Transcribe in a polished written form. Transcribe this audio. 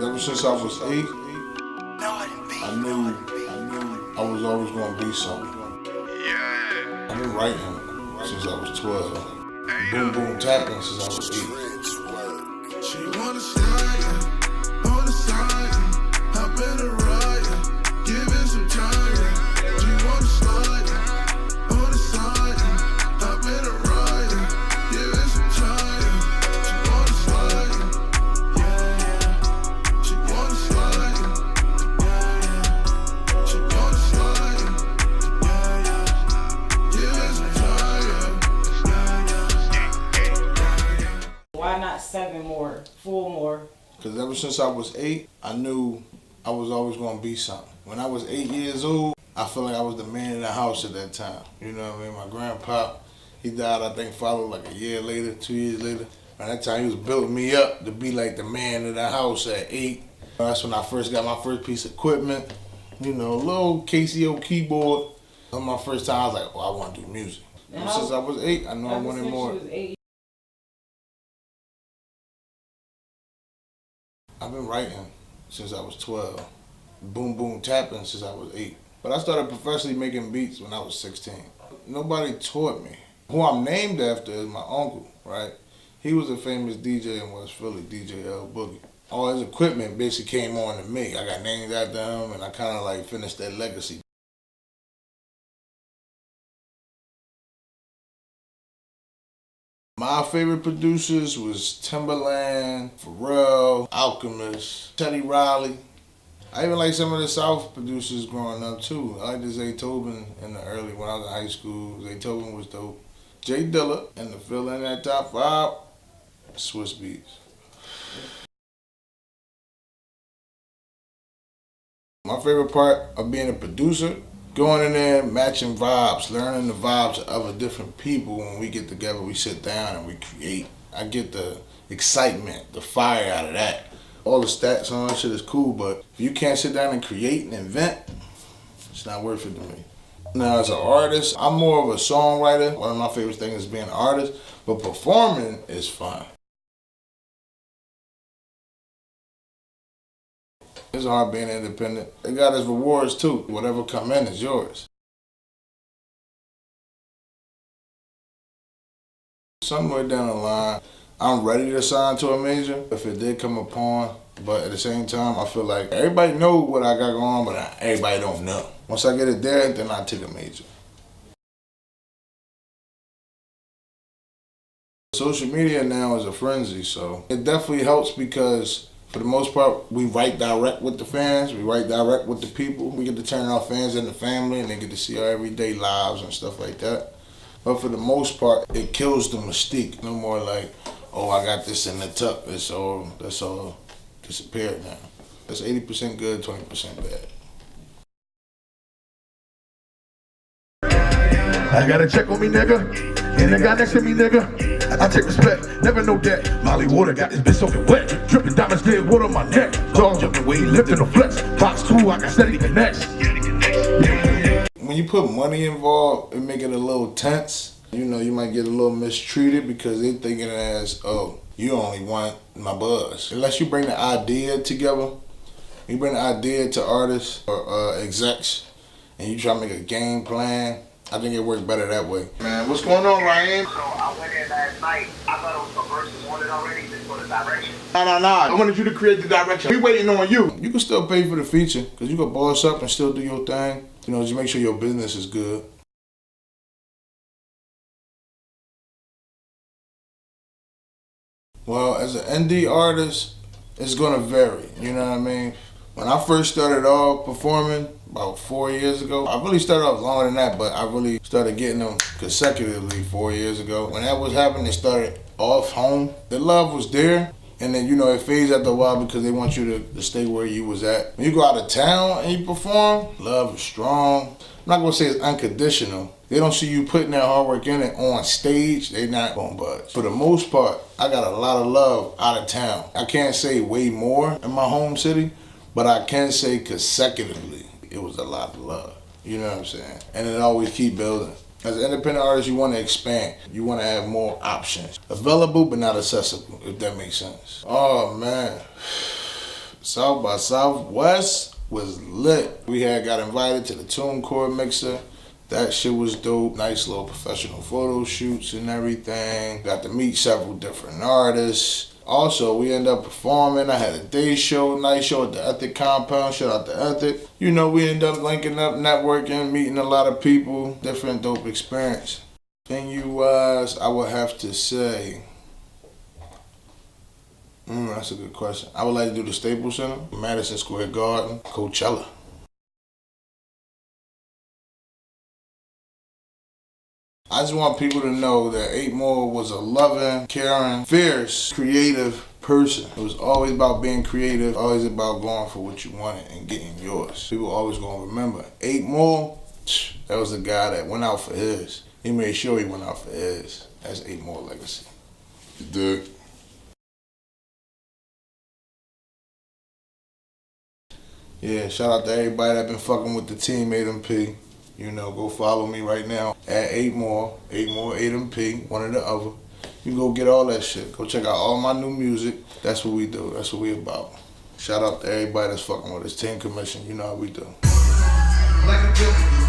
Ever since I was 8, I knew I was always gonna be something. I've been writing since I was 12. Boom boom tapping since I was 8. She wanna slide on the side, hop in a ride, give it some time. She wanna slide on the side, hop in a ride, give it some time. She wanna slide, yeah, yeah. She wanna slide, yeah, yeah. She wanna slide, yeah, yeah. Give it some time, yeah, yeah. Why not 7 more, 4 more? Because ever since I was 8, I knew I was always gonna be something. When I was 8 years old, I felt like I was the man in the house at that time. You know what I mean? My grandpa, he died, I think, followed like a year later, 2 years later. At that time, he was building me up to be like the man in the house at 8. That's when I first got my first piece of equipment. You know, a little KCO keyboard. On my first time, I was like, oh, I want to do music. Ever since I was 8, I know I wanted more. I've been writing since I was 12. Boom boom tapping since I was 8. But I started professionally making beats when I was 16. Nobody taught me. Who I'm named after is my uncle, right? He was a famous DJ in West Philly, DJ L Boogie. All his equipment basically came on to me. I got named after him and I kind of like finished that legacy. My favorite producers was Timberland, Pharrell, Alchemist, Teddy Riley. I even like some of the South producers growing up too. I liked Zaytoven in the early, when I was in high school. Zaytoven was dope. Jay Dilla, and to fill in that top 5, Swiss Beats. My favorite part of being a producer, going in there, matching vibes, learning the vibes of other different people. When we get together, we sit down and we create. I get the excitement, the fire out of that. All the stats and all that shit is cool, but if you can't sit down and create and invent, it's not worth it to me. Now, as an artist, I'm more of a songwriter. One of my favorite things is being an artist, but performing is fun. It's hard being independent. It got its rewards too. Whatever come in is yours. Somewhere down the line, I'm ready to sign to a major if it did come upon. But at the same time, I feel like everybody know what I got going on, but everybody don't know. Once I get it there, then I take a major. Social media now is a frenzy, so it definitely helps because for the most part, we write direct with the fans, we write direct with the people. We get to turn our fans into family and they get to see our everyday lives and stuff like that. But for the most part, it kills the mystique. No more like, oh, I got this in the tuck, that's all disappeared now. That's 80% good, 20% bad. I got a check on me, nigga. And the guy next to me, nigga. I take respect, never know that. Molly water got this bitch soaking wet. Dripping diamonds, clear water on my neck. Dog jumping way, lifting no flex. Box 2, I got steady connects. When you put money involved, it make it a little tense. You know, you might get a little mistreated because they thinking it as, oh, you only want my buzz. Unless you bring the idea together, you bring the idea to artists or execs, and you try to make a game plan, I think it works better that way. Man, what's going on, Ryan? So I went in last night. I thought it was the verses wanted already, just for the direction. No. I wanted you to create the direction. We waiting on you. You can still pay for the feature, because you can boss up and still do your thing. You know, just make sure your business is good. Well, as an indie artist, it's gonna vary, you know what I mean? When I first started off performing, about 4 years ago, I really started off longer than that, but I really started getting them consecutively 4 years ago. When that was happening, they started off home. The love was there, and then, you know, it fades after a while because they want you to stay where you was at. When you go out of town and you perform, love is strong. I'm not gonna say it's unconditional. They don't see you putting that hard work in it on stage, they not gonna budge. For the most part, I got a lot of love out of town. I can't say way more in my home city, but I can say consecutively, it was a lot of love. You know what I'm saying? And it always keep building. As an independent artist, you want to expand. You want to have more options. Available, but not accessible, if that makes sense. Oh, man. South by Southwest was lit. We got invited to the TuneCore mixer. That shit was dope. Nice little professional photo shoots and everything. Got to meet several different artists. Also, we ended up performing. I had a day show, night show at the Ethic Compound. Shout out to Ethic. You know, we ended up linking up, networking, meeting a lot of people. Different dope experience. Venue-wise, I would have to say, that's a good question. I would like to do the Staples Center, Madison Square Garden, Coachella. I just want people to know that 8 More was a loving, caring, fierce, creative person. It was always about being creative, always about going for what you wanted and getting yours. People always gonna remember 8 More, that was the guy that went out for his. He made sure he went out for his. That's 8 More legacy. You dig? Yeah, shout out to everybody that been fucking with the team 8MP. You know, go follow me right now at 8 More, 8MP, one or the other. You go get all that shit. Go check out all my new music. That's what we do. That's what we about. Shout out to everybody that's fucking with us. Team Commission, you know how we do. Like a